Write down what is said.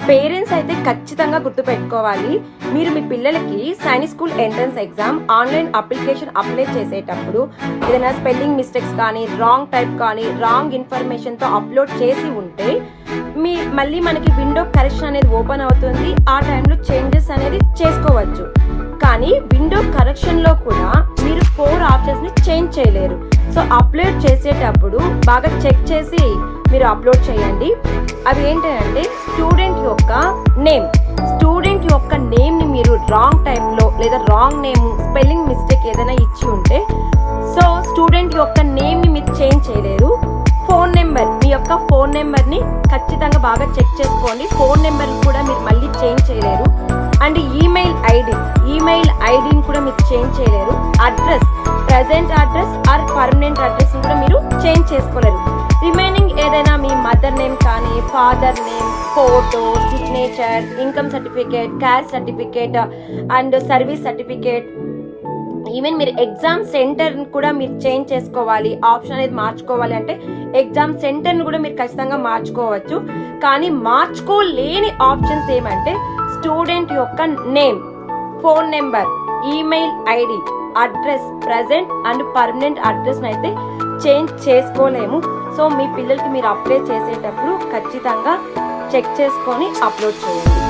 Parents అయితే ఖచ్చితంగా గుర్తుపెట్టుకోవాలి, మీరు మీ పిల్లలకి Sainik school entrance exam online application apply చేసేటప్పుడు ఏదైనా స్పెల్లింగ్ మిస్టేక్స్ కానీ, రాంగ్ టైప్ కానీ, రాంగ్ ఇన్ఫర్మేషన్తో అప్లోడ్ చేసి ఉంటే మళ్ళీ మనకి విండో కరెక్షన్ అనేది ఓపెన్ అవుతుంది. ఆ టైంలో చేంజెస్ అనేది చేసుకోవచ్చు. కానీ విండో కరెక్షన్లో కూడా మీరు 4 ఆప్షన్స్ని చేంజ్ చేయలేరు. సో అప్లోడ్ చేసేటప్పుడు బాగా చెక్ చేసి మీరు అప్లోడ్ చేయండి. అవి ఏంటంటే స్టూడెంట్ యొక్క నేమ్ని మీరు రాంగ్ టైప్లో లేదా రాంగ్ నేమ్, స్పెల్లింగ్ మిస్టేక్ ఏదైనా ఇచ్చి ఉంటే సో స్టూడెంట్ యొక్క నేమ్ని మీరు చేంజ్ చేయలేరు. ఫోన్ నెంబర్, మీ యొక్క ఫోన్ నెంబర్ని ఖచ్చితంగా బాగా చెక్ చేసుకోండి. ఫోన్ నెంబర్ కూడా మీరు మళ్ళీ చేంజ్ చేయలేరు. అండ్ ఈమెయిల్ ఐడిని కూడా మీరు చేంజ్ చేయలేరు. Address, present address or permanent address కూడా మీరు చేంజ్ చేసుకోలేరు. రిమైనింగ్ ఏదైనా మీ మదర్ నేమ్ కానీ, father name, photo, signature, income certificate, caste certificate and service certificate, even మీరు ఎగ్జామ్ సెంటర్ని కూడా మీరు చేంజ్ చేసుకోవాలి. ఆప్షన్ అనేది మార్చుకోవాలి అంటే ఎగ్జామ్ సెంటర్ని కూడా మీరు ఖచ్చితంగా మార్చుకోవచ్చు. కానీ మార్చుకోలేని ఆప్షన్స్ ఏమంటే స్టూడెంట్ యొక్క name, phone number, email ID, address, present and permanent address అయితే చేంజ్ చేసుకోలేము. సో మీ పిల్లలకి మీరు అప్లై చేసేటప్పుడు ఖచ్చితంగా చెక్ చేసుకొని అప్లోడ్ చేయండి.